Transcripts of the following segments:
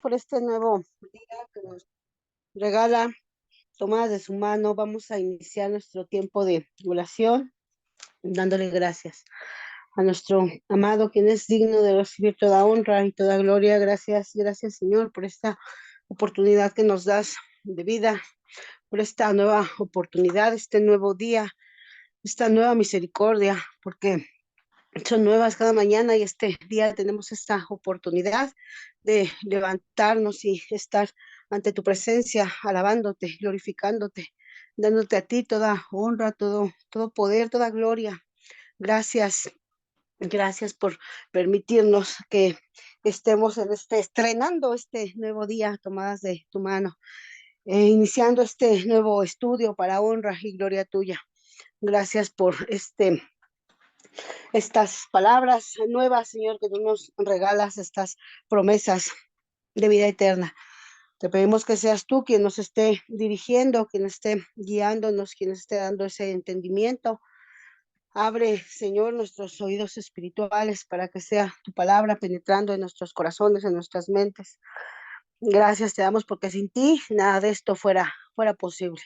por este nuevo día que nos regala, tomadas de su mano. Vamos a iniciar nuestro tiempo de oración, dándole gracias a nuestro amado, quien es digno de recibir toda honra y toda gloria. Gracias, gracias, Señor, por esta oportunidad que nos das de vida, por esta nueva oportunidad, este nuevo día, esta nueva misericordia, porque son nuevas cada mañana y este día tenemos esta oportunidad de levantarnos y estar ante tu presencia, alabándote, glorificándote, dándote a ti toda honra, todo poder, toda gloria. Gracias, gracias por permitirnos que estemos estrenando este nuevo día, tomadas de tu mano, iniciando este nuevo estudio para honra y gloria tuya. Gracias por estas palabras nuevas, Señor, que tú nos regalas, estas promesas de vida eterna. Te pedimos que seas tú quien nos esté dirigiendo, quien esté guiándonos, quien esté dando ese entendimiento. Abre, Señor, nuestros oídos espirituales para que sea tu palabra penetrando en nuestros corazones, en nuestras mentes. Gracias te damos porque sin ti nada de esto fuera posible.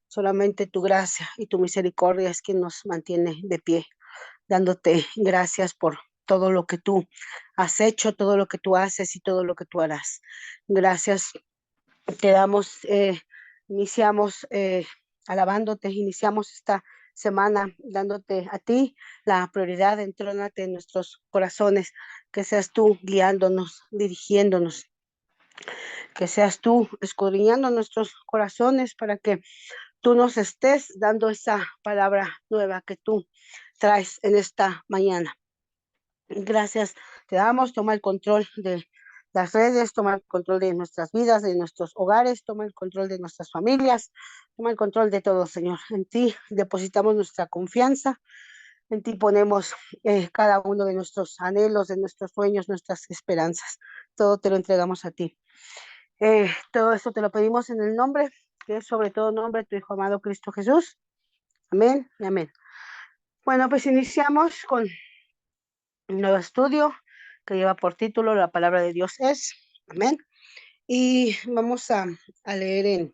Solamente tu gracia y tu misericordia es quien nos mantiene de pie, dándote gracias por todo lo que tú has hecho, todo lo que tú haces y todo lo que tú harás. Gracias te damos, iniciamos alabándote, iniciamos esta semana dándote a ti la prioridad, entrónate en nuestros corazones, que seas tú guiándonos, dirigiéndonos, que seas tú escudriñando nuestros corazones para que tú nos estés dando esa palabra nueva que tú traes en esta mañana. Gracias, te damos, toma el control de las redes, toma el control de nuestras vidas, de nuestros hogares, toma el control de nuestras familias, toma el control de todo, Señor. En ti depositamos nuestra confianza, en ti ponemos cada uno de nuestros anhelos, de nuestros sueños, nuestras esperanzas. Todo te lo entregamos a ti. Todo esto te lo pedimos en el nombre, que es sobre todo nombre, tu Hijo amado Cristo Jesús. Amén y amén. Bueno, pues iniciamos con un nuevo estudio que lleva por título La palabra de Dios es. Amén. Y vamos a leer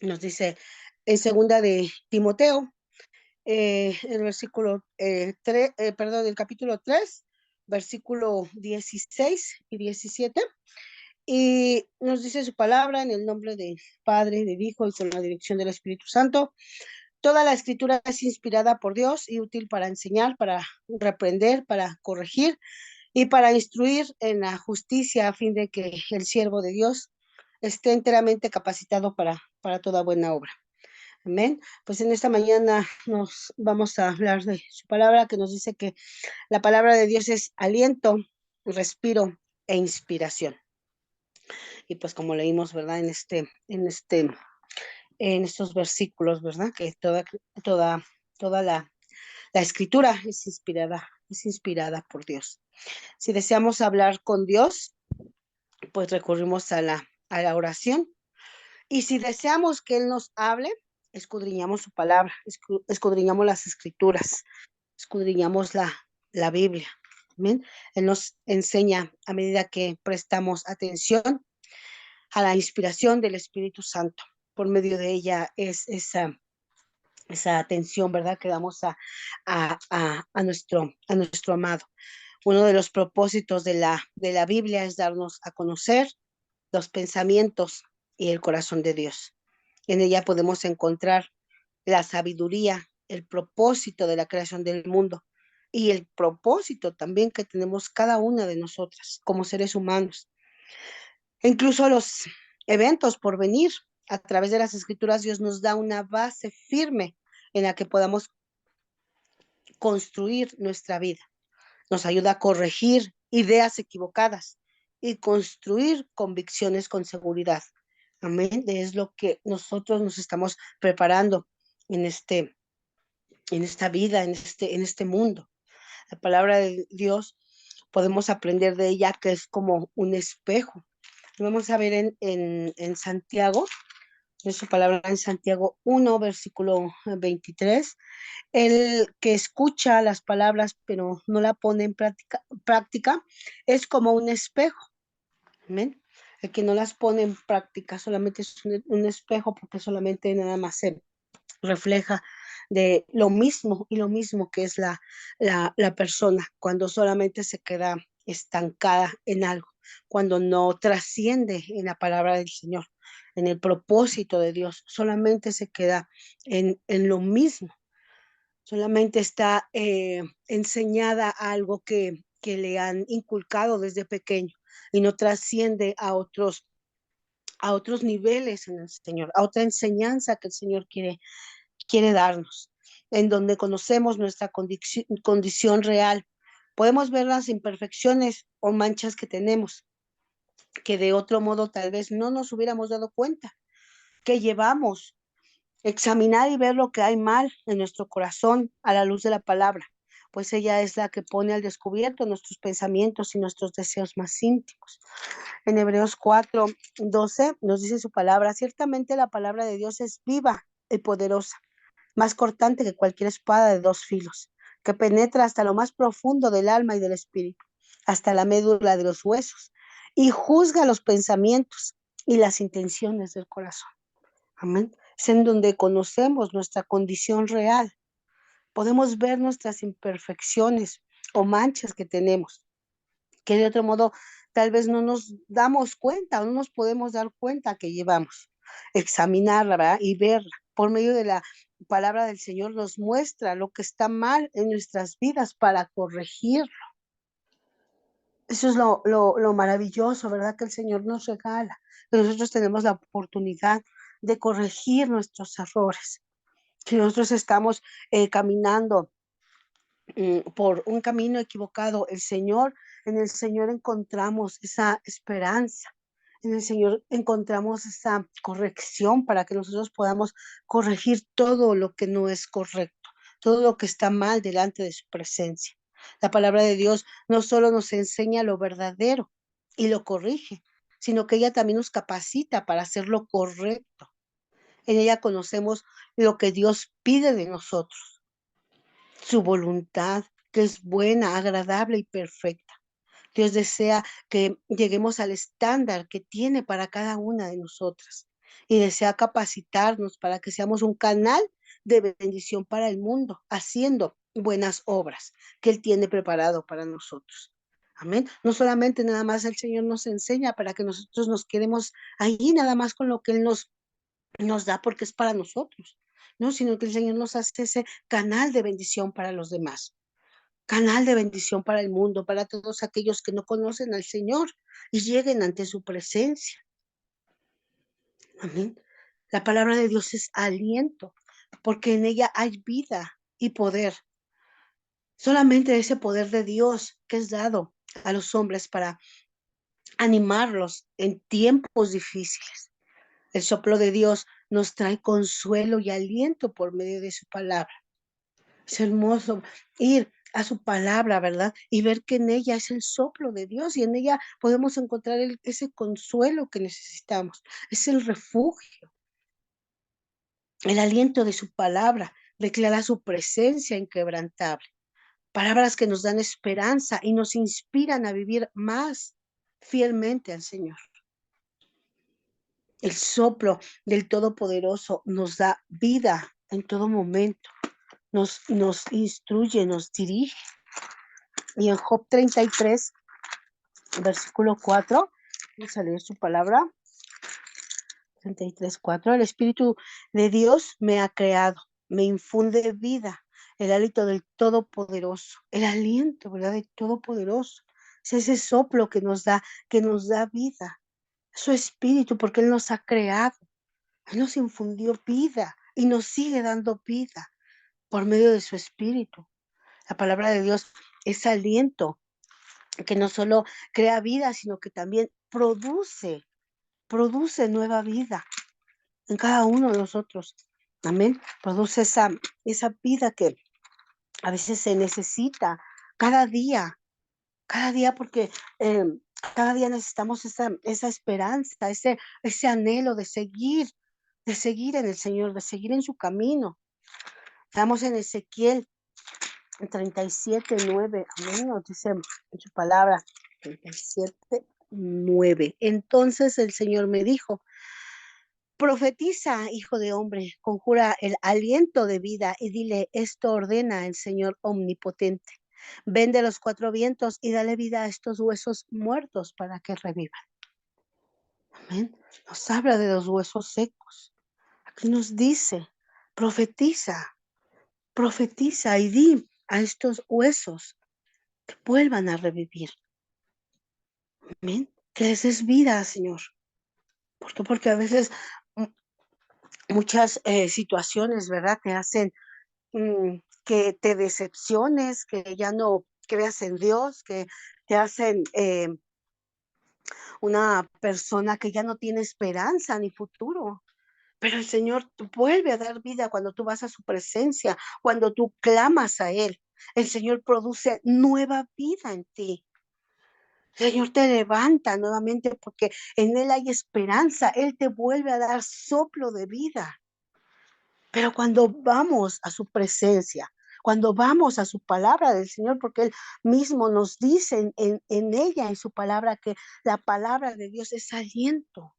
nos dice en segunda de Timoteo, el versículo 3, perdón, el capítulo 3, versículo 16 y 17. Y nos dice su palabra en el nombre del Padre, del Hijo y con la dirección del Espíritu Santo. Toda la escritura es inspirada por Dios y útil para enseñar, para reprender, para corregir y para instruir en la justicia a fin de que el siervo de Dios esté enteramente capacitado para toda buena obra. Amén. Pues en esta mañana nos vamos a hablar de su palabra que nos dice que la palabra de Dios es aliento, respiro e inspiración. Y pues como leímos, ¿verdad? En estos versículos, ¿verdad? Que toda la escritura es inspirada por Dios. Si deseamos hablar con Dios, pues recurrimos a la oración. Y si deseamos que Él nos hable, escudriñamos su palabra, escudriñamos las escrituras, escudriñamos la Biblia. ¿Bien? Él nos enseña a medida que prestamos atención a la inspiración del Espíritu Santo. Por medio de ella es esa atención, ¿verdad? Que damos a nuestro amado. Uno de los propósitos de la Biblia es darnos a conocer los pensamientos y el corazón de Dios. En ella podemos encontrar la sabiduría, el propósito de la creación del mundo y el propósito también que tenemos cada una de nosotras como seres humanos. E incluso los eventos por venir a través de las escrituras, Dios nos da una base firme en la que podamos construir nuestra vida. Nos ayuda a corregir ideas equivocadas y construir convicciones con seguridad. Amén. Es lo que nosotros nos estamos preparando en en esta vida, en este mundo. La palabra de Dios podemos aprender de ella que es como un espejo. Vamos a ver en Santiago, en su palabra en Santiago 1, versículo 23. El que escucha las palabras pero no la pone en práctica es como un espejo. ¿Amén? El que no las pone en práctica solamente es un espejo, porque solamente nada más se refleja de lo mismo y lo mismo que es la persona, cuando solamente se queda estancada en algo, cuando no trasciende en la palabra del Señor, en el propósito de Dios, solamente se queda en lo mismo, solamente está enseñada algo que le han inculcado desde pequeño y no trasciende a otros niveles en el Señor, a otra enseñanza que el Señor quiere darnos, en donde conocemos nuestra condición real. Podemos ver las imperfecciones o manchas que tenemos, que de otro modo tal vez no nos hubiéramos dado cuenta, que llevamos, examinar y ver lo que hay mal en nuestro corazón a la luz de la palabra, pues ella es la que pone al descubierto nuestros pensamientos y nuestros deseos más íntimos. En Hebreos 4:12 nos dice su palabra: ciertamente la palabra de Dios es viva y poderosa, más cortante que cualquier espada de dos filos, que penetra hasta lo más profundo del alma y del espíritu, hasta la médula de los huesos, y juzga los pensamientos y las intenciones del corazón. Amén. Es en donde conocemos nuestra condición real. Podemos ver nuestras imperfecciones o manchas que tenemos, que de otro modo tal vez no nos damos cuenta o no nos podemos dar cuenta que llevamos. Examinarla, ¿verdad? Y verla por medio de la palabra del Señor nos muestra lo que está mal en nuestras vidas para corregirlo. Eso es lo maravilloso, ¿verdad? Que el Señor nos regala, que nosotros tenemos la oportunidad de corregir nuestros errores. Si nosotros estamos caminando por un camino equivocado, en el Señor encontramos esa esperanza, en el Señor encontramos esa corrección para que nosotros podamos corregir todo lo que no es correcto, todo lo que está mal delante de su presencia. La palabra de Dios no solo nos enseña lo verdadero y lo corrige, sino que ella también nos capacita para hacer lo correcto. En ella conocemos lo que Dios pide de nosotros, su voluntad, que es buena, agradable y perfecta. Dios desea que lleguemos al estándar que tiene para cada una de nosotras y desea capacitarnos para que seamos un canal de bendición para el mundo, haciendo buenas obras que Él tiene preparado para nosotros. Amén. No solamente nada más el Señor nos enseña para que nosotros nos quedemos ahí nada más con lo que Él nos da porque es para nosotros, ¿no? Sino que el Señor nos hace ese canal de bendición para los demás, canal de bendición para el mundo, para todos aquellos que no conocen al Señor y lleguen ante su presencia. Amén. La palabra de Dios es aliento, porque en ella hay vida y poder. Solamente ese poder de Dios que es dado a los hombres para animarlos en tiempos difíciles. El soplo de Dios nos trae consuelo y aliento por medio de su palabra. Es hermoso ir a su palabra, ¿verdad? Y ver que en ella es el soplo de Dios y en ella podemos encontrar ese consuelo que necesitamos. Es el refugio, el aliento de su palabra, declara su presencia inquebrantable. Palabras que nos dan esperanza y nos inspiran a vivir más fielmente al Señor. El soplo del Todopoderoso nos da vida en todo momento, nos instruye, nos dirige. Y en Job 33, versículo 4, vamos a leer su palabra. 33:4, el Espíritu de Dios me ha creado, me infunde vida, el hálito del Todopoderoso, el aliento, ¿verdad? Del Todopoderoso. Es ese soplo que nos da vida, su Espíritu, porque Él nos ha creado, Él nos infundió vida y nos sigue dando vida por medio de su Espíritu. La palabra de Dios es aliento que no solo crea vida, sino que también produce nueva vida en cada uno de nosotros. Amén. Produce esa vida que a veces se necesita cada día porque eh, cada día necesitamos esa esperanza, ese anhelo de seguir en el Señor, de seguir en su camino. Estamos en Ezequiel 37:9. Amén. Nos dice en su palabra 37. 9. Entonces el Señor me dijo: profetiza, hijo de hombre, conjura el aliento de vida y dile, esto ordena el Señor omnipotente. Ven de los cuatro vientos y dale vida a estos huesos muertos para que revivan. Amén. Nos habla de los huesos secos. Aquí nos dice, profetiza, profetiza y di a estos huesos que vuelvan a revivir. Amén. Que les des vida, Señor. ¿Por qué? Porque a veces muchas situaciones, ¿verdad? Te hacen que te decepciones, que ya no creas en Dios, que te hacen una persona que ya no tiene esperanza ni futuro. Pero el Señor vuelve a dar vida cuando tú vas a su presencia, cuando tú clamas a Él. El Señor produce nueva vida en ti. El Señor te levanta nuevamente porque en Él hay esperanza. Él te vuelve a dar soplo de vida. Pero cuando vamos a su presencia, cuando vamos a su palabra del Señor, porque Él mismo nos dice en ella, en su palabra, que la palabra de Dios es aliento.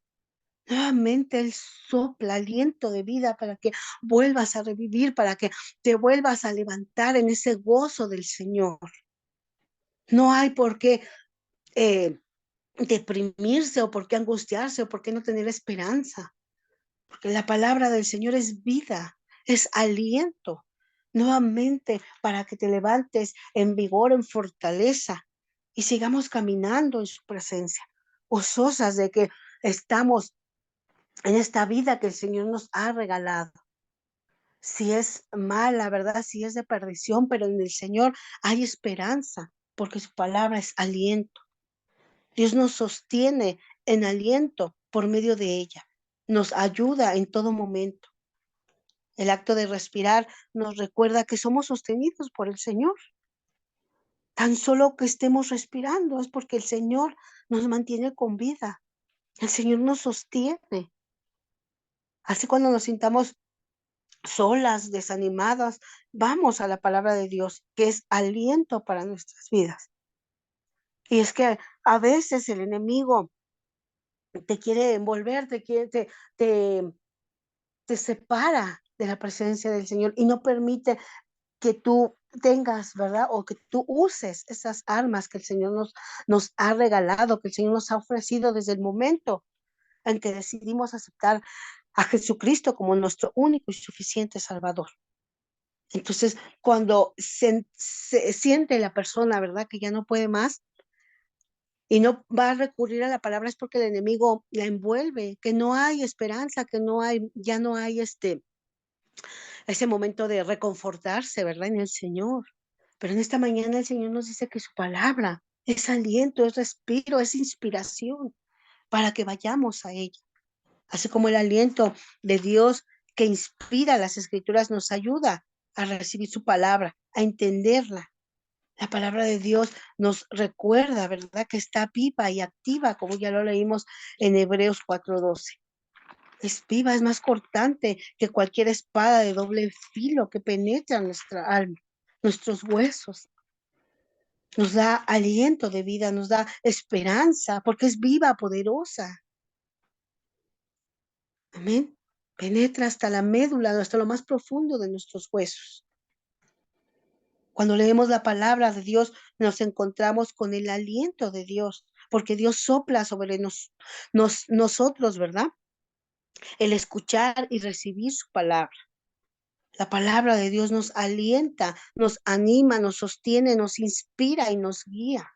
Nuevamente Él sopla aliento de vida para que vuelvas a revivir, para que te vuelvas a levantar en ese gozo del Señor. No hay por qué deprimirse o por qué angustiarse o por qué no tener esperanza. Porque la palabra del Señor es vida, es aliento, nuevamente para que te levantes en vigor, en fortaleza y sigamos caminando en su presencia, gozosas de que estamos en esta vida que el Señor nos ha regalado. Si es mala, ¿verdad? Si es de perdición, pero en el Señor hay esperanza, porque su palabra es aliento. Dios nos sostiene en aliento por medio de ella, nos ayuda en todo momento. El acto de respirar nos recuerda que somos sostenidos por el Señor. Tan solo que estemos respirando es porque el Señor nos mantiene con vida. El Señor nos sostiene. Así cuando nos sintamos solas, desanimadas, vamos a la palabra de Dios, que es aliento para nuestras vidas. Y es que a veces el enemigo te quiere envolver, te, te separa de la presencia del Señor y no permite que tú tengas, ¿verdad? O que tú uses esas armas que el Señor nos ha regalado, que el Señor nos ha ofrecido desde el momento en que decidimos aceptar a Jesucristo como nuestro único y suficiente Salvador. Entonces, cuando se siente la persona, ¿verdad? Que ya no puede más y no va a recurrir a la palabra es porque el enemigo la envuelve, que no hay esperanza, que no hay, ya no hay ese momento de reconfortarse, ¿verdad? En el Señor. Pero en esta mañana el Señor nos dice que su palabra es aliento, es respiro, es inspiración para que vayamos a ella. Así como el aliento de Dios que inspira las escrituras nos ayuda a recibir su palabra, a entenderla. La palabra de Dios nos recuerda, ¿verdad? Que está viva y activa, como ya lo leímos en Hebreos 4:12. Es viva, es más cortante que cualquier espada de doble filo que penetra nuestra alma, nuestros huesos. Nos da aliento de vida, nos da esperanza, porque es viva, poderosa. Amén. Penetra hasta la médula, hasta lo más profundo de nuestros huesos. Cuando leemos la palabra de Dios, nos encontramos con el aliento de Dios, porque Dios sopla sobre nosotros, ¿verdad? El escuchar y recibir su palabra. La palabra de Dios nos alienta, nos anima, nos sostiene, nos inspira y nos guía.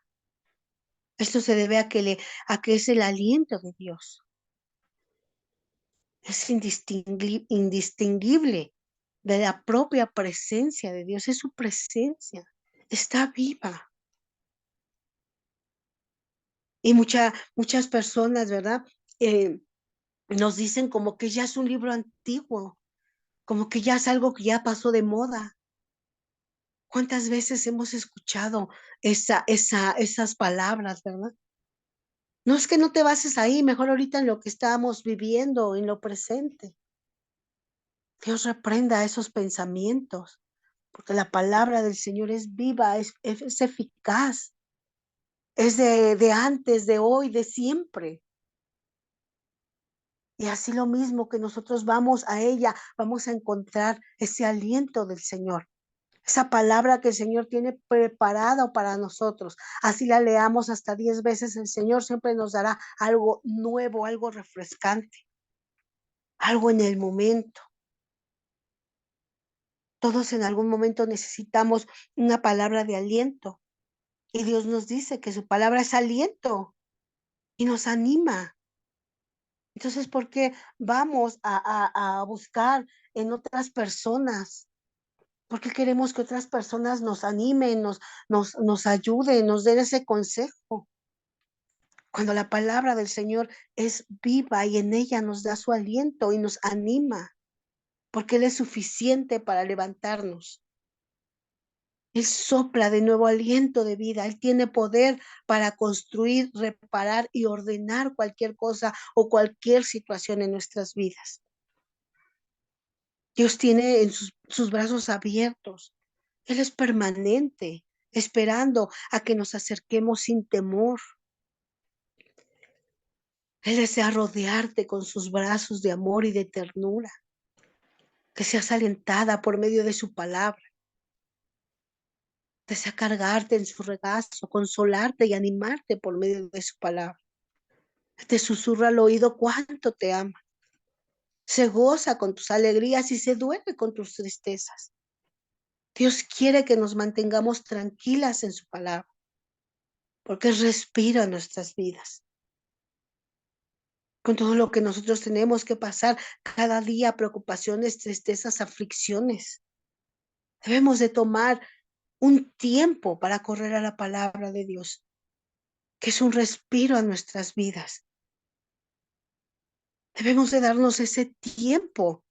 Esto se debe a que es el aliento de Dios. Es indistinguible de la propia presencia de Dios. Es su presencia. Está viva. Y muchas personas, ¿verdad? Eh, nos dicen como que ya es un libro antiguo, como que ya es algo que ya pasó de moda. ¿Cuántas veces hemos escuchado esas palabras, verdad? No es que no te bases ahí, mejor ahorita en lo que estamos viviendo, en lo presente. Dios reprenda esos pensamientos, porque la palabra del Señor es viva, es eficaz. es de antes, de hoy, de siempre. Y así lo mismo que nosotros vamos a ella, vamos a encontrar ese aliento del Señor. Esa palabra que el Señor tiene preparado para nosotros. Así la leamos hasta 10 veces, el Señor siempre nos dará algo nuevo, algo refrescante, algo en el momento. Todos en algún momento necesitamos una palabra de aliento. Y Dios nos dice que su palabra es aliento y nos anima. Entonces, ¿por qué vamos a buscar en otras personas? Porque queremos que otras personas nos animen, nos ayuden, nos den ese consejo. Cuando la palabra del Señor es viva y en ella nos da su aliento y nos anima, porque Él es suficiente para levantarnos. Él sopla de nuevo aliento de vida. Él tiene poder para construir, reparar y ordenar cualquier cosa o cualquier situación en nuestras vidas. Dios tiene en sus brazos abiertos. Él es permanente, esperando a que nos acerquemos sin temor. Él desea rodearte con sus brazos de amor y de ternura, que seas alentada por medio de su palabra. Desea cargarte en su regazo, consolarte y animarte por medio de su palabra. Te susurra al oído cuánto te ama. Se goza con tus alegrías y se duele con tus tristezas. Dios quiere que nos mantengamos tranquilas en su palabra, porque respira nuestras vidas. Con todo lo que nosotros tenemos que pasar cada día, preocupaciones, tristezas, aflicciones. Debemos de tomar un tiempo para correr a la palabra de Dios, que es un respiro a nuestras vidas. Debemos de darnos ese tiempo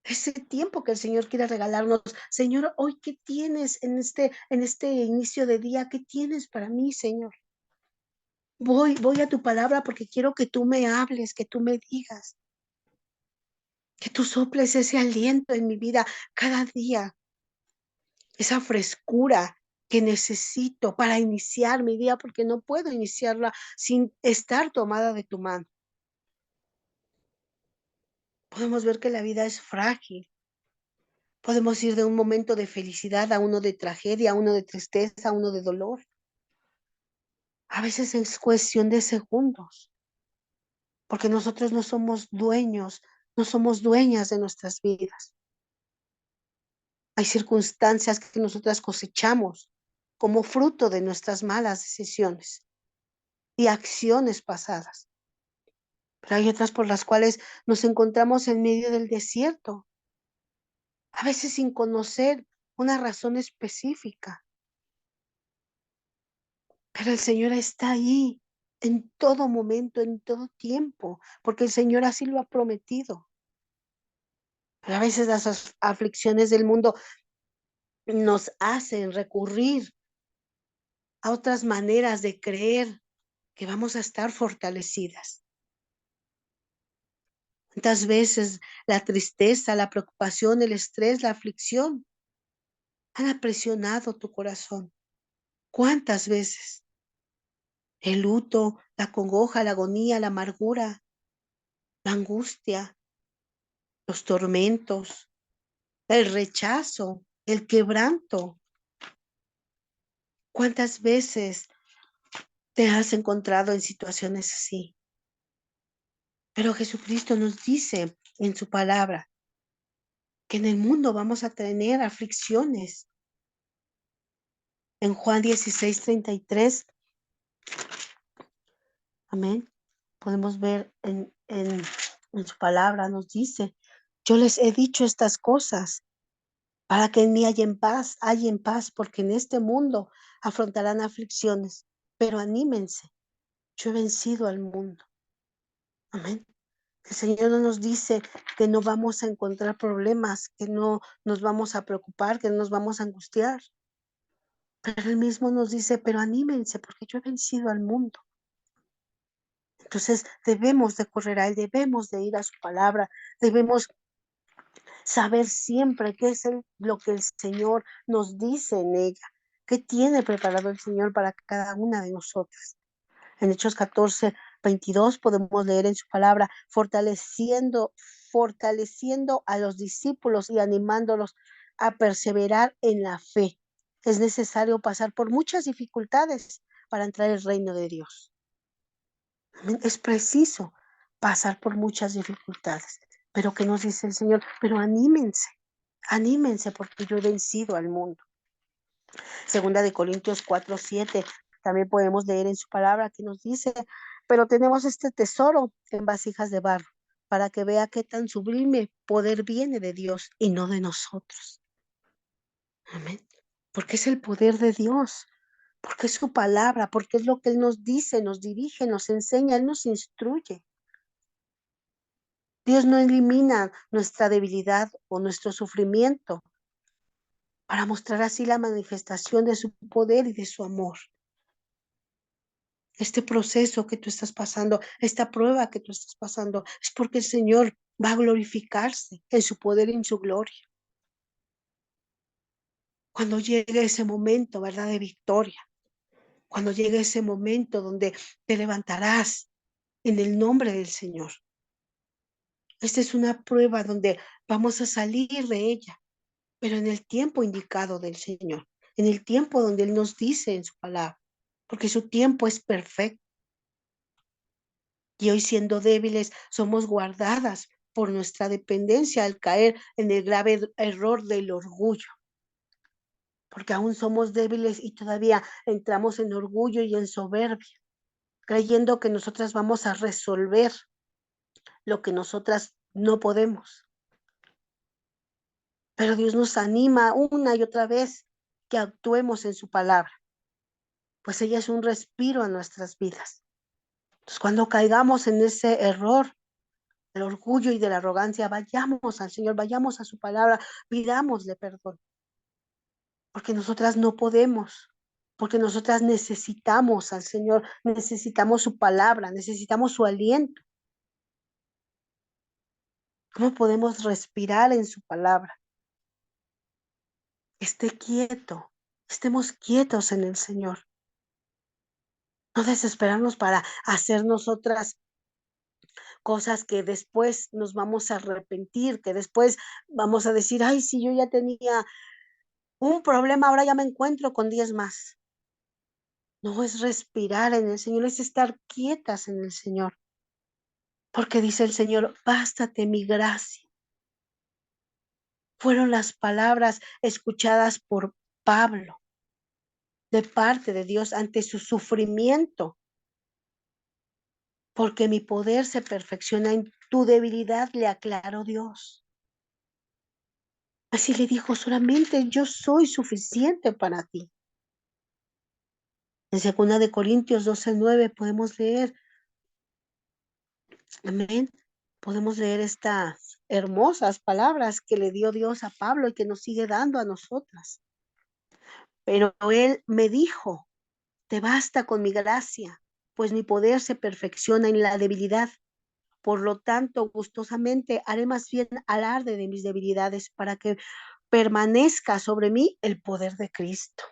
que el Señor quiere regalarnos. Señor, hoy, ¿qué tienes en este inicio de día? ¿Qué tienes para mí, Señor? Voy a tu palabra porque quiero que tú me hables, que tú me digas, que tú soples ese aliento en mi vida cada día, esa frescura que necesito para iniciar mi día, porque no puedo iniciarla sin estar tomada de tu mano. Podemos ver que la vida es frágil. Podemos ir de un momento de felicidad a uno de tragedia, a uno de tristeza, a uno de dolor. A veces es cuestión de segundos, porque nosotros no somos dueños, no somos dueñas de nuestras vidas. Hay circunstancias que nosotras cosechamos como fruto de nuestras malas decisiones y acciones pasadas. Pero hay otras por las cuales nos encontramos en medio del desierto, a veces sin conocer una razón específica. Pero el Señor está ahí en todo momento, en todo tiempo, porque el Señor así lo ha prometido. Pero a veces las aflicciones del mundo nos hacen recurrir a otras maneras de creer que vamos a estar fortalecidas. ¿Cuántas veces la tristeza, la preocupación, el estrés, la aflicción han apresionado tu corazón? ¿Cuántas veces? El luto, la congoja, la agonía, la amargura, la angustia, los tormentos, el rechazo, el quebranto. ¿Cuántas veces te has encontrado en situaciones así? Pero Jesucristo nos dice en su palabra que en el mundo vamos a tener aflicciones. En Juan 16:33, amén, podemos ver en su palabra, nos dice, yo les he dicho estas cosas para que en mí hay en paz, porque en este mundo afrontarán aflicciones, pero anímense, yo he vencido al mundo. Amén. El Señor no nos dice que no vamos a encontrar problemas, que no nos vamos a preocupar, que no nos vamos a angustiar. Pero Él mismo nos dice, pero anímense porque yo he vencido al mundo. Entonces debemos de correr a Él, debemos de ir a su palabra, debemos saber siempre qué es lo que el Señor nos dice en ella, ¿Qué tiene preparado el Señor para cada una de nosotras? En Hechos 14:22 podemos leer en su palabra, fortaleciendo a los discípulos y animándolos a perseverar en la fe. Es necesario pasar por muchas dificultades para entrar al reino de Dios. Es preciso pasar por muchas dificultades. Pero ¿qué nos dice el Señor? Pero anímense porque yo he vencido al mundo. Segunda de Corintios 4:7, también podemos leer en su palabra que nos dice, pero tenemos este tesoro en vasijas de barro, para que vea qué tan sublime poder viene de Dios y no de nosotros. Amén. Porque es el poder de Dios, porque es su palabra, porque es lo que Él nos dice, nos dirige, nos enseña, Él nos instruye. Dios no elimina nuestra debilidad o nuestro sufrimiento para mostrar así la manifestación de su poder y de su amor. Este proceso que tú estás pasando, esta prueba que tú estás pasando, es porque el Señor va a glorificarse en su poder y en su gloria. Cuando llegue ese momento, ¿verdad? De victoria, cuando llegue ese momento donde te levantarás en el nombre del Señor. Esta es una prueba donde vamos a salir de ella, pero en el tiempo indicado del Señor, en el tiempo donde Él nos dice en su palabra, porque su tiempo es perfecto. Y hoy siendo débiles, somos guardadas por nuestra dependencia al caer en el grave error del orgullo, porque aún somos débiles y todavía entramos en orgullo y en soberbia, creyendo que nosotras vamos a resolver lo que nosotras no podemos. Pero Dios nos anima una y otra vez que actuemos en su palabra, pues ella es un respiro a nuestras vidas. Entonces, cuando caigamos en ese error, del orgullo y de la arrogancia, vayamos al Señor, vayamos a su palabra, pidámosle perdón, porque nosotras no podemos, porque nosotras necesitamos al Señor, necesitamos su palabra, necesitamos su aliento. ¿Cómo podemos respirar en su palabra? Esté quieto, estemos quietos en el Señor. No desesperarnos para hacer nosotras cosas que después nos vamos a arrepentir, que después vamos a decir, ay, si yo ya tenía un problema, ahora ya me encuentro con 10 más. No es respirar en el Señor, es estar quietas en el Señor. Porque dice el Señor, bástate mi gracia. Fueron las palabras escuchadas por Pablo de parte de Dios ante su sufrimiento, porque mi poder se perfecciona en tu debilidad, le aclaró Dios. Así le dijo, solamente yo soy suficiente para ti. En 2 Corintios 12:9 podemos leer, amén, podemos leer estas hermosas palabras que le dio Dios a Pablo y que nos sigue dando a nosotras. Pero él me dijo, te basta con mi gracia, pues mi poder se perfecciona en la debilidad. Por lo tanto, gustosamente haré más bien alarde de mis debilidades para que permanezca sobre mí el poder de Cristo.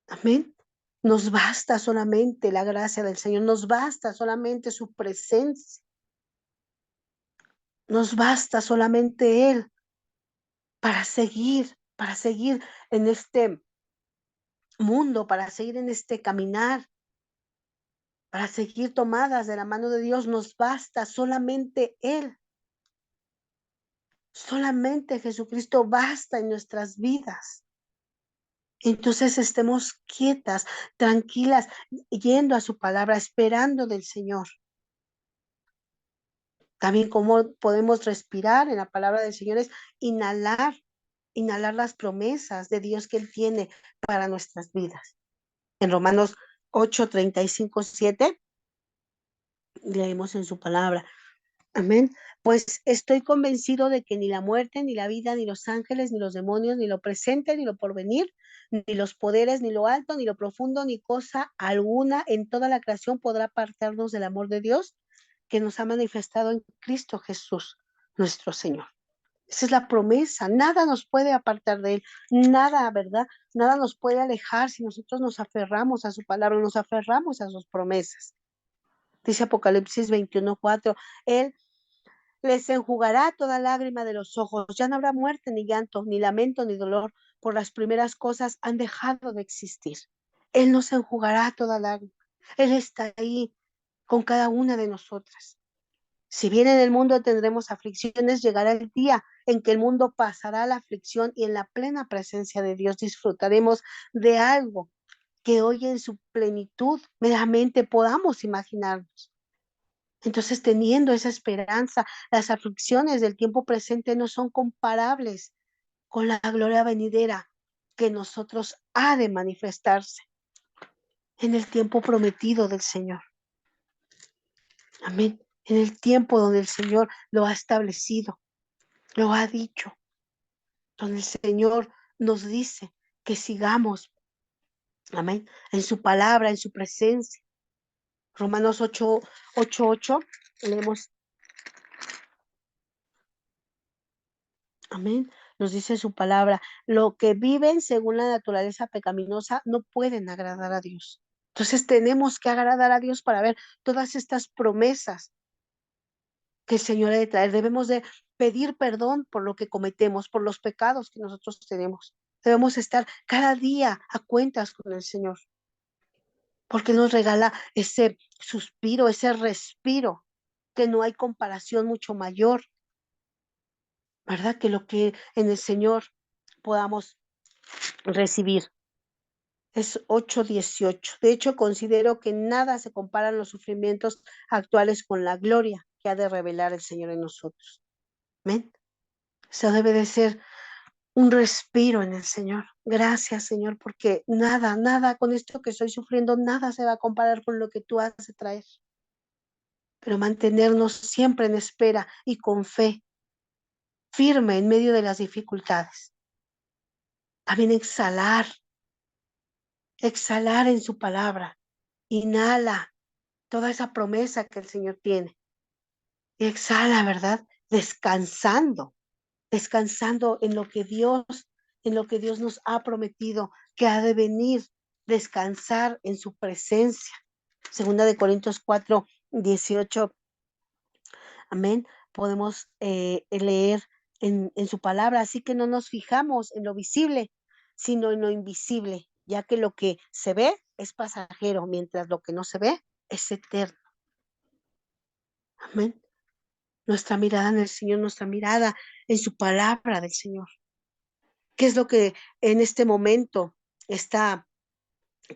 Amén. Nos basta solamente la gracia del Señor, nos basta solamente su presencia, nos basta solamente Él para seguir en este mundo, para seguir en este caminar, para seguir tomadas de la mano de Dios. Nos basta solamente Él, solamente Jesucristo basta en nuestras vidas. Entonces estemos quietas, tranquilas, yendo a su palabra, esperando del Señor. También cómo podemos respirar en la palabra del Señor es inhalar las promesas de Dios que Él tiene para nuestras vidas. En Romanos 8:35-7 leemos en su palabra. Amén. Pues estoy convencido de que ni la muerte, ni la vida, ni los ángeles, ni los demonios, ni lo presente, ni lo porvenir, ni los poderes, ni lo alto, ni lo profundo, ni cosa alguna en toda la creación podrá apartarnos del amor de Dios que nos ha manifestado en Cristo Jesús, nuestro Señor. Esa es la promesa. Nada nos puede apartar de él. Nada, ¿verdad? Nada nos puede alejar si nosotros nos aferramos a su palabra, nos aferramos a sus promesas. Dice Apocalipsis 21:4, Él les enjugará toda lágrima de los ojos. Ya no habrá muerte, ni llanto, ni lamento, ni dolor, por las primeras cosas han dejado de existir. Él nos enjugará toda lágrima. Él está ahí con cada una de nosotras. Si bien en el mundo tendremos aflicciones, llegará el día en que el mundo pasará la aflicción y en la plena presencia de Dios disfrutaremos de algo que hoy en su plenitud meramente podamos imaginarnos. Entonces, teniendo esa esperanza, las aflicciones del tiempo presente no son comparables con la gloria venidera que nosotros ha de manifestarse en el tiempo prometido del Señor. Amén. En el tiempo donde el Señor lo ha establecido, lo ha dicho, donde el Señor nos dice que sigamos, amén, en su palabra, en su presencia. Romanos 8:8, leemos, amén, nos dice su palabra, lo que viven según la naturaleza pecaminosa no pueden agradar a Dios. Entonces tenemos que agradar a Dios para ver todas estas promesas que el Señor ha de traer. Debemos de pedir perdón por lo que cometemos, por los pecados que nosotros tenemos. Debemos estar cada día a cuentas con el Señor, porque nos regala ese suspiro, ese respiro, que no hay comparación mucho mayor, ¿verdad? Que lo que en el Señor podamos recibir. Es 8:18. De hecho, considero que nada se comparan los sufrimientos actuales con la gloria que ha de revelar el Señor en nosotros. Amén. Eso debe de ser un respiro en el Señor. Gracias, Señor, porque nada, nada con esto que estoy sufriendo, nada se va a comparar con lo que tú has de traer. Pero mantenernos siempre en espera y con fe, firme en medio de las dificultades. También exhalar en su palabra. Inhala toda esa promesa que el Señor tiene. Y exhala, ¿verdad? Descansando en lo que Dios nos ha prometido que ha de venir, descansar en su presencia. Segunda de Corintios 4:18, amén. Podemos leer en su palabra, así que no nos fijamos en lo visible, sino en lo invisible, ya que lo que se ve es pasajero, mientras lo que no se ve es eterno. Amén. Nuestra mirada en el Señor, nuestra mirada en su palabra del Señor. ¿Qué es lo que en este momento está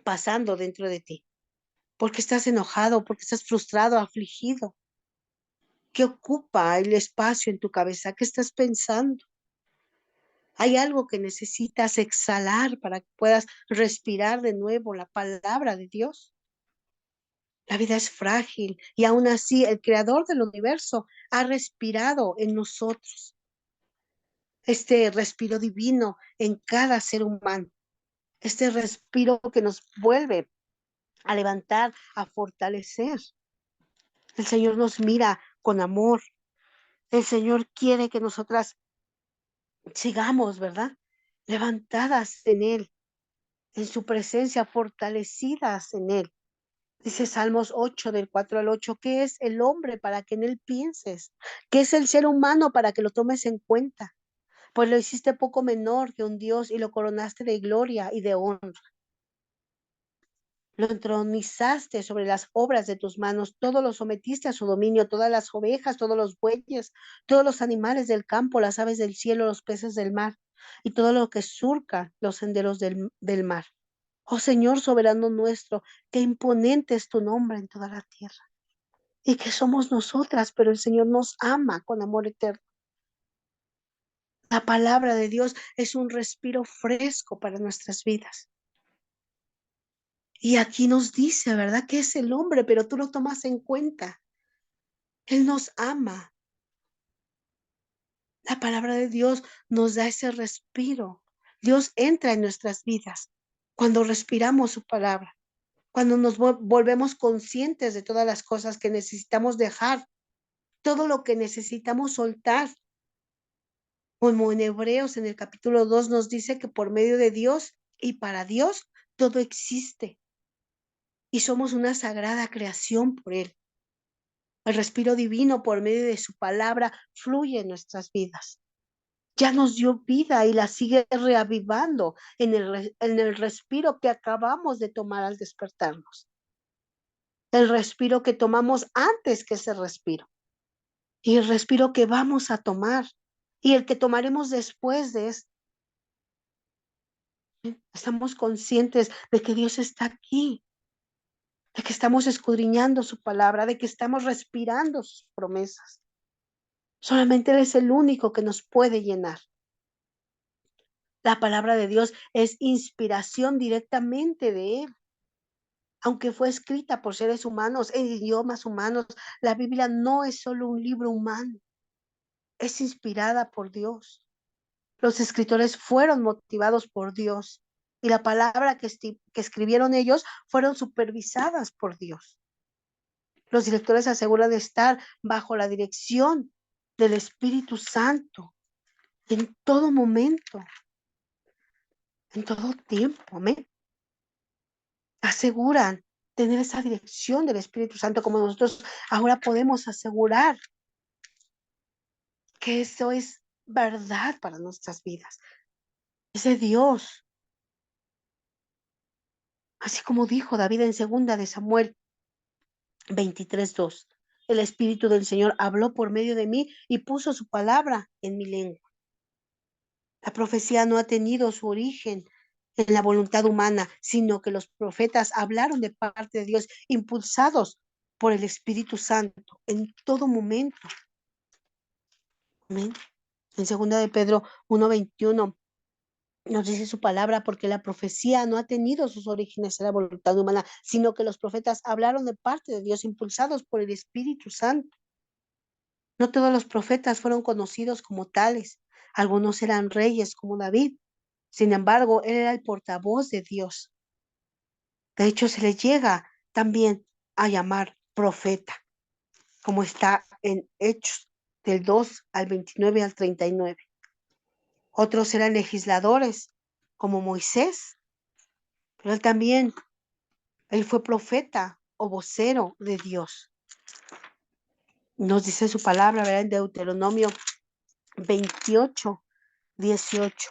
pasando dentro de ti? ¿Por qué estás enojado? ¿Por qué estás frustrado, afligido? ¿Qué ocupa el espacio en tu cabeza? ¿Qué estás pensando? ¿Hay algo que necesitas exhalar para que puedas respirar de nuevo la palabra de Dios? La vida es frágil y aún así el creador del universo ha respirado en nosotros este respiro divino en cada ser humano, este respiro que nos vuelve a levantar, a fortalecer. El Señor nos mira con amor. El Señor quiere que nosotras sigamos, ¿verdad? Levantadas en Él, en su presencia, fortalecidas en Él. Dice Salmos 8, del 4 al 8, ¿qué es el hombre para que en él pienses? ¿Qué es el ser humano para que lo tomes en cuenta? Pues lo hiciste poco menor que un Dios y lo coronaste de gloria y de honra. Lo entronizaste sobre las obras de tus manos, todo lo sometiste a su dominio, todas las ovejas, todos los bueyes, todos los animales del campo, las aves del cielo, los peces del mar y todo lo que surca los senderos del mar. Oh Señor soberano nuestro, qué imponente es tu nombre en toda la tierra. Y que somos nosotras, pero el Señor nos ama con amor eterno. La palabra de Dios es un respiro fresco para nuestras vidas. Y aquí nos dice, ¿verdad? Que es el hombre, pero tú lo tomas en cuenta. Él nos ama. La palabra de Dios nos da ese respiro. Dios entra en nuestras vidas cuando respiramos su palabra, cuando nos volvemos conscientes de todas las cosas que necesitamos dejar, todo lo que necesitamos soltar, Como en Hebreos, en el capítulo 2, nos dice que por medio de Dios y para Dios todo existe y somos una sagrada creación por Él. El respiro divino por medio de su palabra fluye en nuestras vidas. Ya nos dio vida y la sigue reavivando en el respiro que acabamos de tomar al despertarnos. El respiro que tomamos antes que ese respiro y el respiro que vamos a tomar y el que tomaremos después de esto. Estamos conscientes de que Dios está aquí, de que estamos escudriñando su palabra, de que estamos respirando sus promesas. Solamente Él es el único que nos puede llenar. La palabra de Dios es inspiración directamente de Él. Aunque fue escrita por seres humanos, en idiomas humanos, la Biblia no es solo un libro humano, es inspirada por Dios. Los escritores fueron motivados por Dios y la palabra que escribieron ellos fueron supervisadas por Dios. Los directores aseguran estar bajo la dirección del Espíritu Santo en todo momento, en todo tiempo. Amén. Aseguran tener esa dirección del Espíritu Santo como nosotros ahora podemos asegurar que eso es verdad para nuestras vidas. Ese Dios, así como dijo David en segunda de Samuel 23:2, el Espíritu del Señor habló por medio de mí y puso su palabra en mi lengua. La profecía no ha tenido su origen en la voluntad humana, sino que los profetas hablaron de parte de Dios, impulsados por el Espíritu Santo en todo momento. Amén. En segunda de Pedro 1:21 nos dice su palabra, porque la profecía no ha tenido sus orígenes en la voluntad humana, sino que los profetas hablaron de parte de Dios, impulsados por el Espíritu Santo. No todos los profetas fueron conocidos como tales. Algunos eran reyes como David. Sin embargo, él era el portavoz de Dios. De hecho, se le llega también a llamar profeta, como está en Hechos del 2 al 29 al 39. Otros eran legisladores, como Moisés, pero él fue profeta o vocero de Dios. Nos dice su palabra, ¿verdad? En Deuteronomio 28:18.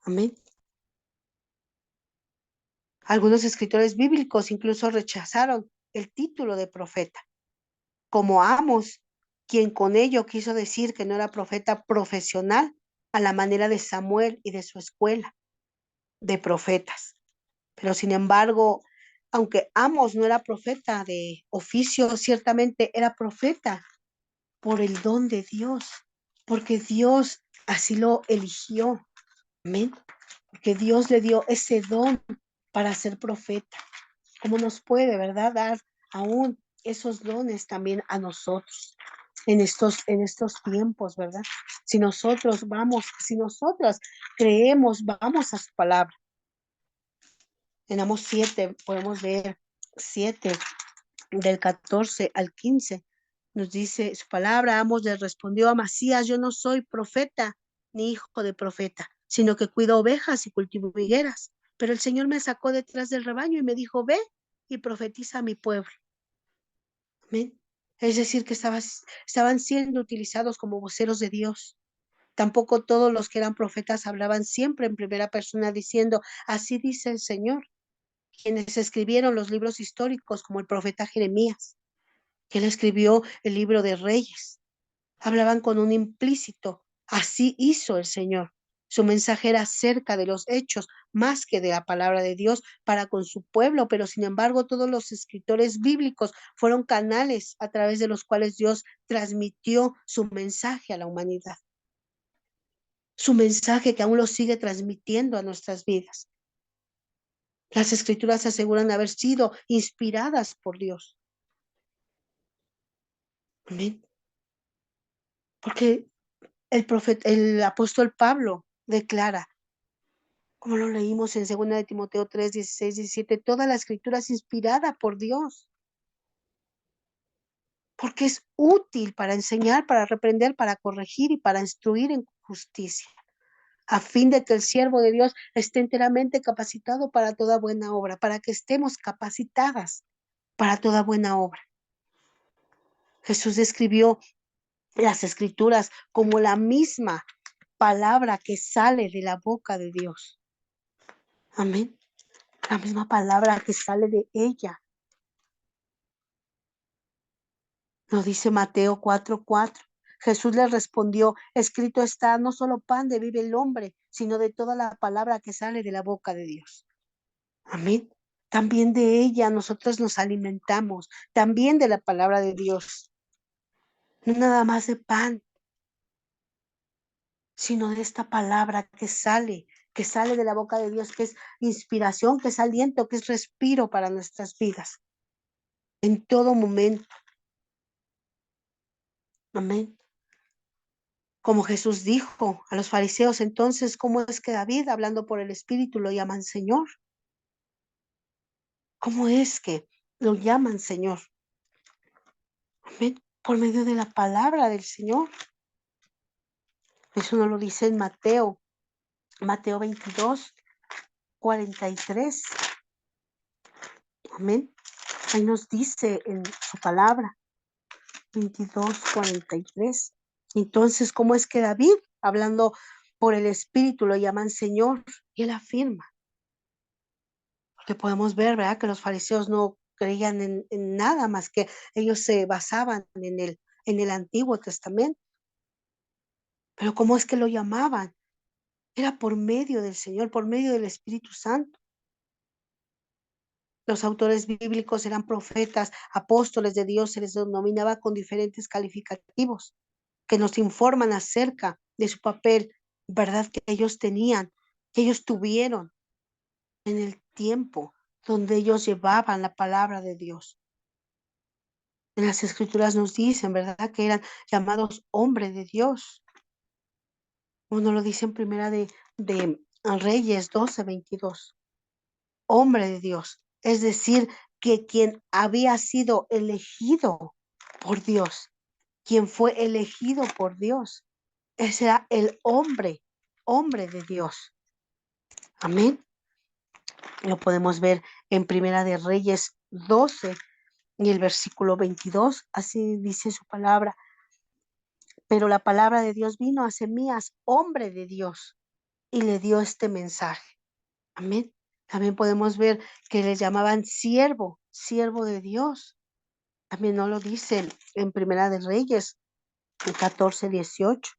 Amén. Algunos escritores bíblicos incluso rechazaron el título de profeta, como Amos, quien con ello quiso decir que no era profeta profesional a la manera de Samuel y de su escuela de profetas. Pero sin embargo, aunque Amos no era profeta de oficio, ciertamente era profeta por el don de Dios, porque Dios así lo eligió. Amén. Porque Dios le dio ese don para ser profeta. ¿Cómo nos puede, verdad, dar aún esos dones también a nosotros en estos tiempos, verdad? Si nosotros vamos, si nosotras creemos, vamos a su palabra. En Amos 7 podemos ver 7 del 14 al 15. Nos dice su palabra. Amos le respondió a Amasías: yo no soy profeta ni hijo de profeta, sino que cuido ovejas y cultivo higueras. Pero el Señor me sacó detrás del rebaño y me dijo: ve y profetiza a mi pueblo. Amén. Es decir, que estaban siendo utilizados como voceros de Dios. Tampoco todos los que eran profetas hablaban siempre en primera persona diciendo: así dice el Señor. Quienes escribieron los libros históricos, como el profeta Jeremías, que él escribió el libro de Reyes, hablaban con un implícito: así hizo el Señor. Su mensaje era acerca de los hechos más que de la palabra de Dios para con su pueblo, pero sin embargo todos los escritores bíblicos fueron canales a través de los cuales Dios transmitió su mensaje a la humanidad. Su mensaje que aún lo sigue transmitiendo a nuestras vidas. Las escrituras aseguran haber sido inspiradas por Dios. Amén. Porque el apóstol Pablo declara, como lo leímos en 2 de Timoteo 3:16-17, toda la escritura es inspirada por Dios porque es útil para enseñar, para reprender, para corregir y para instruir en justicia, a fin de que el siervo de Dios esté enteramente capacitado para toda buena obra, para que estemos capacitadas para toda buena obra. Jesús describió las escrituras como la misma palabra que sale de la boca de Dios. Amén. La misma palabra que sale de ella. Nos dice Mateo 4:4. Jesús le respondió, escrito está, no solo pan de vive el hombre, sino de toda la palabra que sale de la boca de Dios. Amén. También de ella nosotros nos alimentamos, también de la palabra de Dios. No nada más de pan, sino de esta palabra que sale de la boca de Dios, que es inspiración, que es aliento, que es respiro para nuestras vidas. En todo momento. Amén. Como Jesús dijo a los fariseos, entonces, ¿cómo es que David, hablando por el Espíritu, lo llaman Señor? ¿Cómo es que lo llaman Señor? Amén. Por medio de la palabra del Señor. Eso nos lo dice en Mateo 22:43. Amén. Ahí nos dice en su palabra, 22:43. Entonces, ¿cómo es que David, hablando por el Espíritu, lo llaman Señor? Y él afirma, que podemos ver, ¿verdad? Que los fariseos no creían en nada más que ellos se basaban en el Antiguo Testamento. Pero ¿cómo es que lo llamaban? Era por medio del Señor, por medio del Espíritu Santo. Los autores bíblicos eran profetas, apóstoles de Dios, se les denominaba con diferentes calificativos que nos informan acerca de su papel, ¿verdad? Que ellos tenían, que ellos tuvieron en el tiempo donde ellos llevaban la palabra de Dios. En las escrituras nos dicen, ¿verdad? Que eran llamados hombres de Dios. Uno lo dice en primera de Reyes 12:22. Hombre de Dios. Es decir, que quien había sido elegido por Dios, quien fue elegido por Dios, ese era el hombre de Dios. Amén. Lo podemos ver en primera de Reyes 12 y el versículo 22. Así dice su palabra. Pero la palabra de Dios vino a Semías, hombre de Dios, y le dio este mensaje. Amén. También podemos ver que le llamaban siervo de Dios. También no lo dice en Primera de Reyes, en 14:18.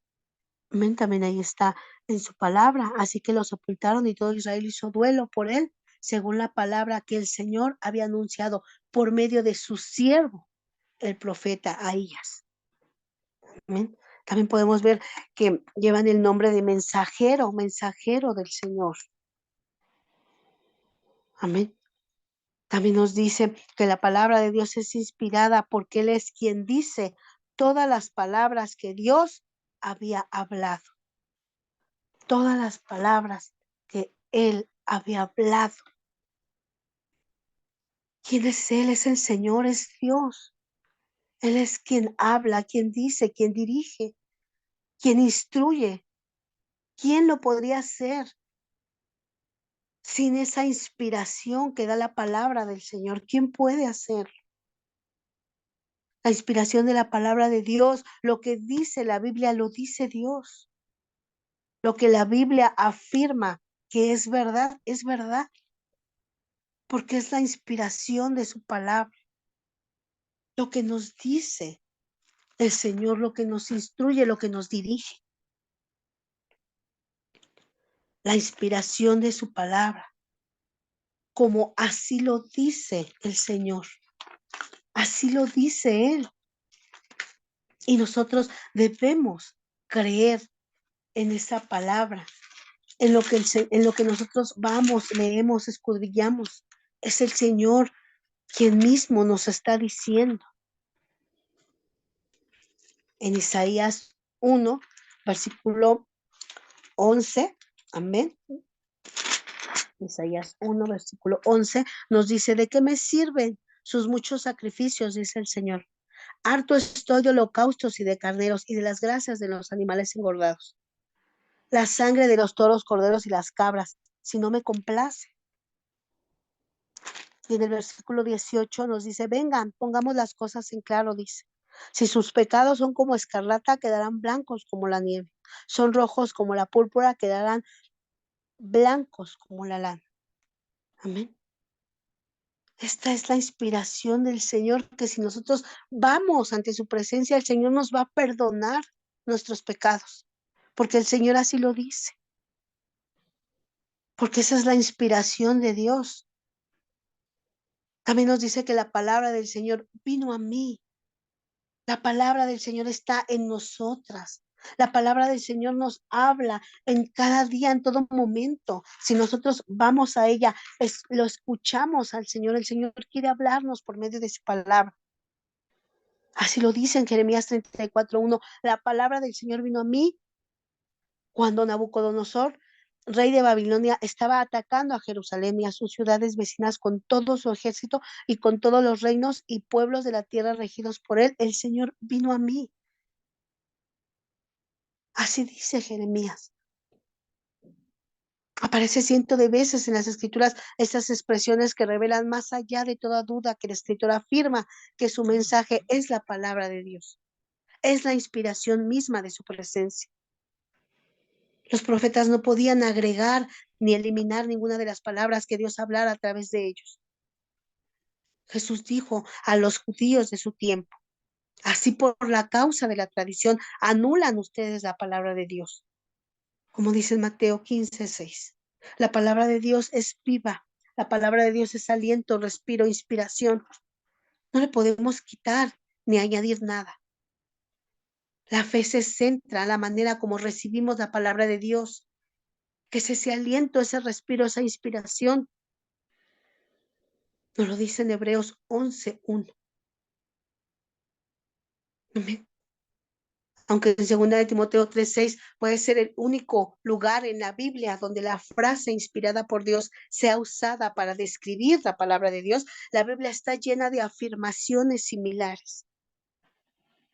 Amén. También ahí está en su palabra. Así que lo sepultaron y todo Israel hizo duelo por él, según la palabra que el Señor había anunciado por medio de su siervo, el profeta Ahías. Amén. También podemos ver que llevan el nombre de mensajero del Señor. Amén. También nos dice que la palabra de Dios es inspirada porque Él es quien dice todas las palabras que Dios había hablado. Todas las palabras que Él había hablado. ¿Quién es Él? Es el Señor, es Dios. Él es quien habla, quien dice, quien dirige, quien instruye. ¿Quién lo podría hacer sin esa inspiración que da la palabra del Señor? ¿Quién puede hacer? La inspiración de la palabra de Dios, lo que dice la Biblia, lo dice Dios. Lo que la Biblia afirma que es verdad, porque es la inspiración de su palabra. Lo que nos dice el Señor, lo que nos instruye, lo que nos dirige. La inspiración de su palabra, como así lo dice el Señor. Así lo dice Él. Y nosotros debemos creer en esa palabra, en lo que nosotros vamos, leemos, escudriñamos. Es el Señor quien mismo nos está diciendo. En Isaías 1, versículo 11, amén. Isaías 1, versículo 11, nos dice, ¿de qué me sirven sus muchos sacrificios? Dice el Señor. Harto estoy de holocaustos y de carneros y de las grasas de los animales engordados, la sangre de los toros, corderos y las cabras, si no me complace. Y en el versículo 18 nos dice, vengan, pongamos las cosas en claro, dice. Si sus pecados son como escarlata, quedarán blancos como la nieve. Son rojos como la púrpura, quedarán blancos como la lana. Amén. Esta es la inspiración del Señor, que si nosotros vamos ante su presencia, el Señor nos va a perdonar nuestros pecados, porque el Señor así lo dice, porque esa es la inspiración de Dios. También nos dice que la palabra del Señor vino a mí. La palabra del Señor está en nosotras. La palabra del Señor nos habla en cada día, en todo momento. Si nosotros vamos a ella, lo escuchamos al Señor. El Señor quiere hablarnos por medio de su palabra. Así lo dice en Jeremías 34:1. La palabra del Señor vino a mí cuando Nabucodonosor, rey de Babilonia, estaba atacando a Jerusalén y a sus ciudades vecinas con todo su ejército y con todos los reinos y pueblos de la tierra regidos por él. El Señor vino a mí. Así dice Jeremías. Aparece cientos de veces en las escrituras estas expresiones que revelan más allá de toda duda que el escritor afirma que su mensaje es la palabra de Dios, es la inspiración misma de su presencia. Los profetas no podían agregar ni eliminar ninguna de las palabras que Dios hablara a través de ellos. Jesús dijo a los judíos de su tiempo, así por la causa de la tradición, anulan ustedes la palabra de Dios. Como dice en Mateo 15:6. La palabra de Dios es viva, la palabra de Dios es aliento, respiro, inspiración. No le podemos quitar ni añadir nada. La fe se centra en la manera como recibimos la palabra de Dios, que es ese aliento, ese respiro, esa inspiración. Nos lo dice en Hebreos 11:1. Amén. Aunque en 2 de Timoteo 3:6 puede ser el único lugar en la Biblia donde la frase inspirada por Dios sea usada para describir la palabra de Dios, la Biblia está llena de afirmaciones similares.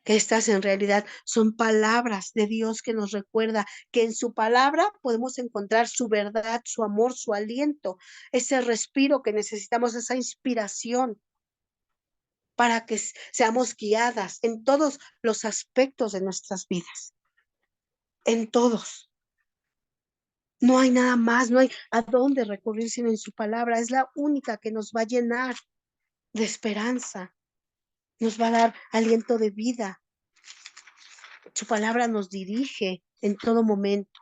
Estas en realidad son palabras de Dios que nos recuerda que en su palabra podemos encontrar su verdad, su amor, su aliento, ese respiro que necesitamos, esa inspiración para que seamos guiadas en todos los aspectos de nuestras vidas, en todos. No hay nada más, no hay a dónde recurrir sino en su palabra. Es la única que nos va a llenar de esperanza, nos va a dar aliento de vida. Su palabra nos dirige en todo momento.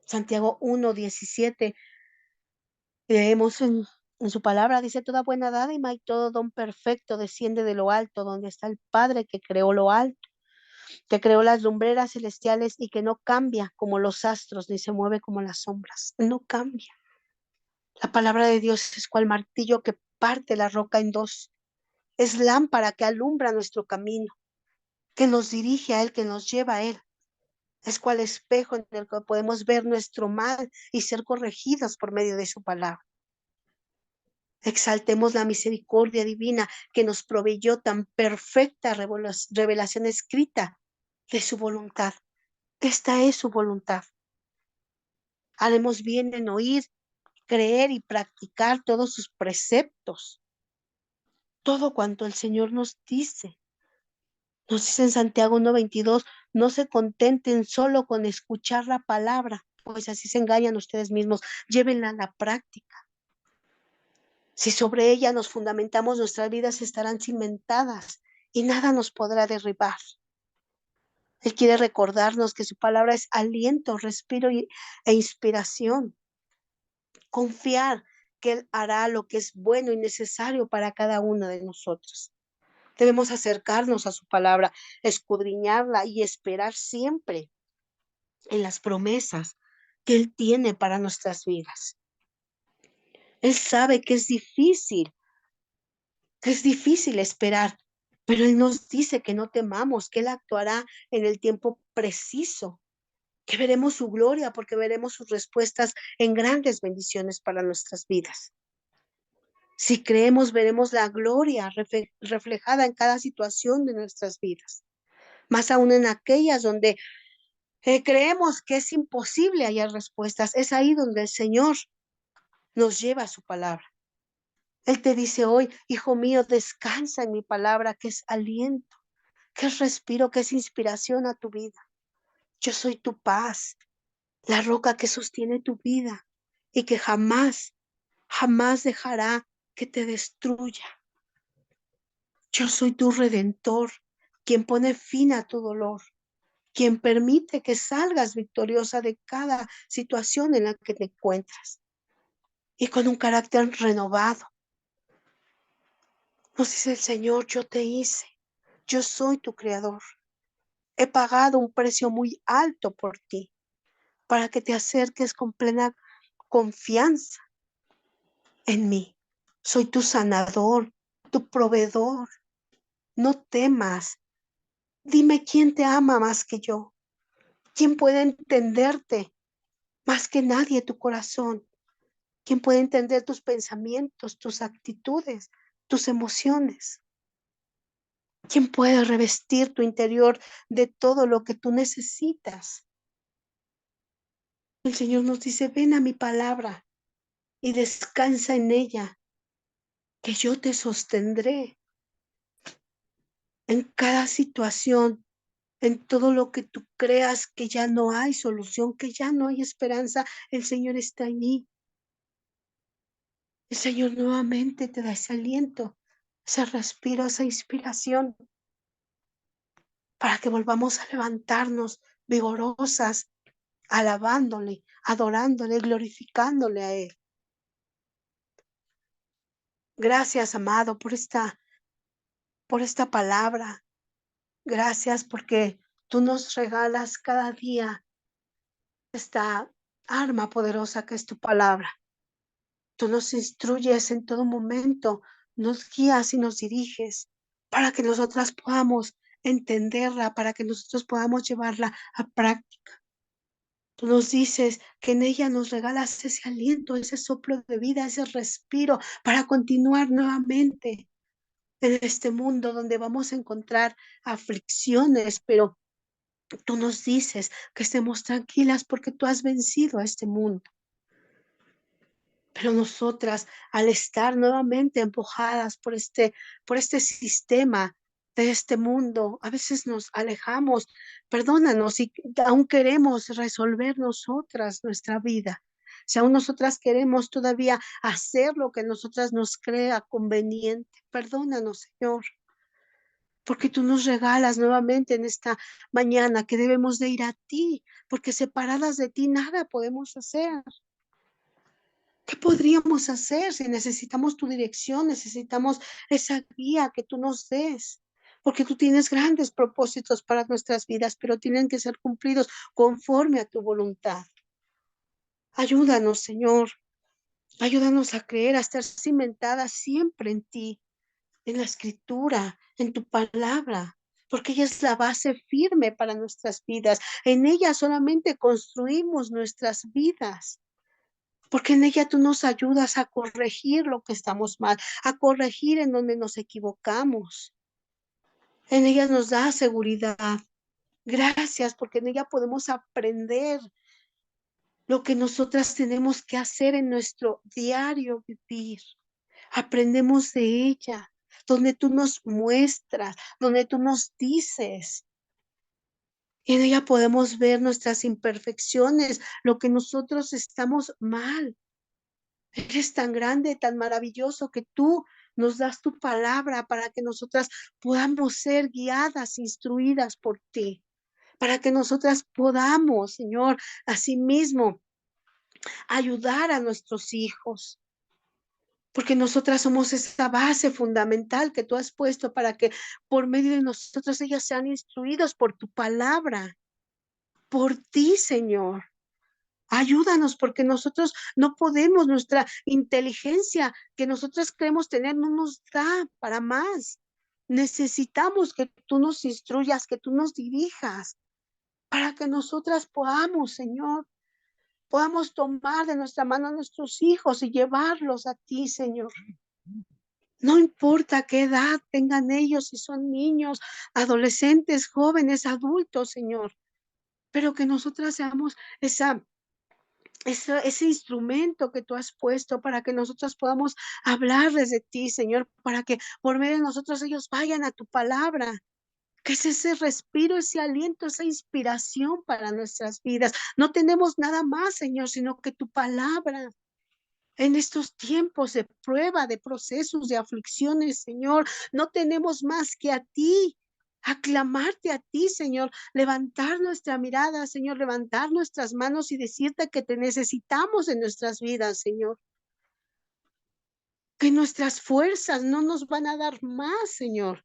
Santiago 1:17, leemos en su palabra, dice, toda buena dádiva y todo don perfecto desciende de lo alto, donde está el Padre que creó lo alto, que creó las lumbreras celestiales y que no cambia como los astros, ni se mueve como las sombras. No cambia. La palabra de Dios es cual martillo que parte la roca en dos. Es lámpara que alumbra nuestro camino, que nos dirige a Él, que nos lleva a Él. Es cual espejo en el que podemos ver nuestro mal y ser corregidos por medio de su palabra. Exaltemos la misericordia divina que nos proveyó tan perfecta revelación escrita de su voluntad. Esta es su voluntad. Haremos bien en oír, creer y practicar todos sus preceptos, todo cuanto el Señor nos dice. Nos dice en Santiago 1:22, no se contenten solo con escuchar la palabra, pues así se engañan ustedes mismos, llévenla a la práctica. Si sobre ella nos fundamentamos, nuestras vidas estarán cimentadas y nada nos podrá derribar. Él quiere recordarnos que su palabra es aliento, respiro e inspiración. Confiar que Él hará lo que es bueno y necesario para cada uno de nosotros. Debemos acercarnos a su palabra, escudriñarla y esperar siempre en las promesas que Él tiene para nuestras vidas. Él sabe que es difícil esperar, pero Él nos dice que no temamos, que Él actuará en el tiempo preciso, que veremos su gloria porque veremos sus respuestas en grandes bendiciones para nuestras vidas. Si creemos, veremos la gloria reflejada en cada situación de nuestras vidas, más aún en aquellas donde creemos que es imposible hallar respuestas. Es ahí donde el Señor nos lleva a su palabra. Él te dice hoy, hijo mío, descansa en mi palabra, que es aliento, que es respiro, que es inspiración a tu vida. Yo soy tu paz, la roca que sostiene tu vida y que jamás, jamás dejará que te destruya. Yo soy tu redentor, quien pone fin a tu dolor, quien permite que salgas victoriosa de cada situación en la que te encuentras y con un carácter renovado. Nos dice el Señor, yo te hice, yo soy tu creador. He pagado un precio muy alto por ti para que te acerques con plena confianza en mí. Soy tu sanador, tu proveedor. No temas. Dime quién te ama más que yo. ¿Quién puede entenderte más que nadie tu corazón? ¿Quién puede entender tus pensamientos, tus actitudes, tus emociones? ¿Quién puede revestir tu interior de todo lo que tú necesitas? El Señor nos dice, ven a mi palabra y descansa en ella, que yo te sostendré en cada situación, en todo lo que tú creas que ya no hay solución, que ya no hay esperanza. El Señor está allí. El Señor nuevamente te da ese aliento, ese respiro, esa inspiración, para que volvamos a levantarnos vigorosas, alabándole, adorándole, glorificándole a Él. Gracias, amado, por esta palabra. Gracias porque tú nos regalas cada día esta arma poderosa que es tu palabra. Tú nos instruyes en todo momento, nos guías y nos diriges para que nosotras podamos entenderla, para que nosotros podamos llevarla a práctica. Tú nos dices que en ella nos regalas ese aliento, ese soplo de vida, ese respiro para continuar nuevamente en este mundo donde vamos a encontrar aflicciones, pero tú nos dices que estemos tranquilas porque tú has vencido a este mundo. Pero nosotras, al estar nuevamente empujadas por este sistema de este mundo, a veces nos alejamos. Perdónanos si aún queremos resolver nosotras nuestra vida. Si aún nosotras queremos todavía hacer lo que nosotras nos crea conveniente, perdónanos, Señor, porque tú nos regalas nuevamente en esta mañana que debemos de ir a ti, porque separadas de ti nada podemos hacer. ¿Qué podríamos hacer si necesitamos tu dirección, necesitamos esa guía que tú nos des? Porque tú tienes grandes propósitos para nuestras vidas, pero tienen que ser cumplidos conforme a tu voluntad. Ayúdanos, Señor. Ayúdanos a creer, a estar cimentada siempre en ti, en la escritura, en tu palabra, porque ella es la base firme para nuestras vidas. En ella solamente construimos nuestras vidas. Porque en ella tú nos ayudas a corregir lo que estamos mal, a corregir en donde nos equivocamos. En ella nos da seguridad. Gracias, porque en ella podemos aprender lo que nosotras tenemos que hacer en nuestro diario vivir. Aprendemos de ella, donde tú nos muestras, donde tú nos dices. Y en ella podemos ver nuestras imperfecciones, lo que nosotros estamos mal. Eres tan grande, tan maravilloso que tú nos das tu palabra para que nosotras podamos ser guiadas, instruidas por ti, para que nosotras podamos, Señor, asimismo, ayudar a nuestros hijos, porque nosotras somos esa base fundamental que tú has puesto para que por medio de nosotros ellos sean instruidos por tu palabra, por ti, Señor. Ayúdanos porque nosotros no podemos, nuestra inteligencia que nosotros creemos tener no nos da para más. Necesitamos que tú nos instruyas, que tú nos dirijas para que nosotras podamos, Señor, podamos tomar de nuestra mano a nuestros hijos y llevarlos a ti, Señor. No importa qué edad tengan ellos, si son niños, adolescentes, jóvenes, adultos, Señor, pero que nosotras seamos ese instrumento que tú has puesto para que nosotros podamos hablarles de ti, Señor, para que por medio de nosotros ellos vayan a tu palabra. Que es ese respiro, ese aliento, esa inspiración para nuestras vidas. No tenemos nada más, Señor, sino que tu palabra. En estos tiempos de prueba, de procesos, de aflicciones, Señor, no tenemos más que a ti, aclamarte a ti, Señor, levantar nuestra mirada, Señor, levantar nuestras manos y decirte que te necesitamos en nuestras vidas, Señor. Que nuestras fuerzas no nos van a dar más, Señor.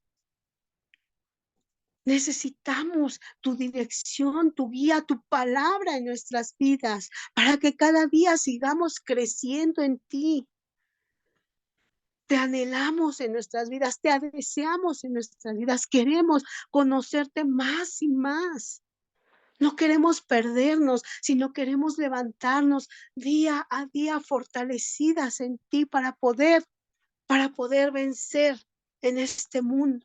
Necesitamos tu dirección, tu guía, tu palabra en nuestras vidas para que cada día sigamos creciendo en ti. Te anhelamos en nuestras vidas, te deseamos en nuestras vidas, queremos conocerte más y más. No queremos perdernos, sino queremos levantarnos día a día fortalecidas en ti para poder vencer en este mundo.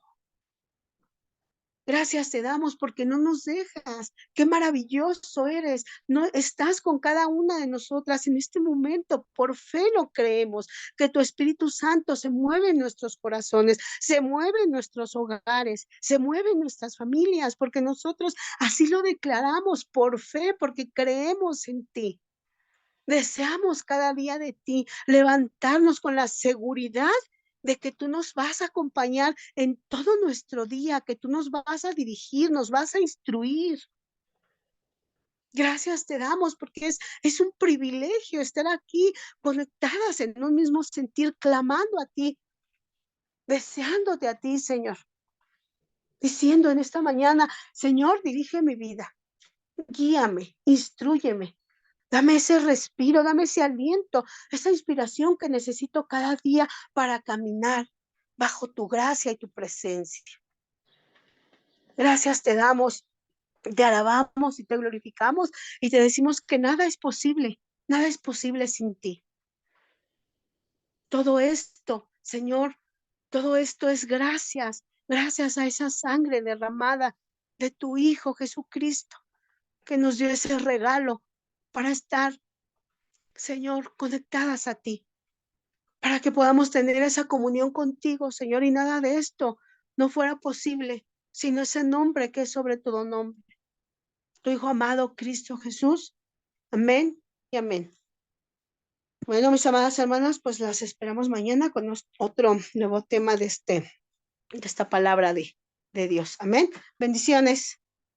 Gracias te damos porque no nos dejas. Qué maravilloso eres. No estás con cada una de nosotras en este momento. Por fe lo creemos, que tu Espíritu Santo se mueve en nuestros corazones, se mueve en nuestros hogares, se mueve en nuestras familias, porque nosotros así lo declaramos por fe, porque creemos en ti. Deseamos cada día de ti levantarnos con la seguridad de que tú nos vas a acompañar en todo nuestro día, que tú nos vas a dirigir, nos vas a instruir. Gracias te damos porque es un privilegio estar aquí conectadas en un mismo sentir, clamando a ti, deseándote a ti, Señor, diciendo en esta mañana, Señor, dirige mi vida, guíame, instrúyeme. Dame ese respiro, dame ese aliento, esa inspiración que necesito cada día para caminar bajo tu gracia y tu presencia. Gracias te damos, te alabamos y te glorificamos y te decimos que nada es posible sin ti. Todo esto, Señor, todo esto es gracias a esa sangre derramada de tu Hijo Jesucristo, que nos dio ese regalo para estar, Señor, conectadas a ti, para que podamos tener esa comunión contigo, Señor, y nada de esto no fuera posible sino ese nombre que es sobre todo nombre, tu Hijo amado Cristo Jesús. Amén y amén. Bueno, mis amadas hermanas, pues las esperamos mañana con otro nuevo tema de esta palabra de Dios. Amén. Bendiciones.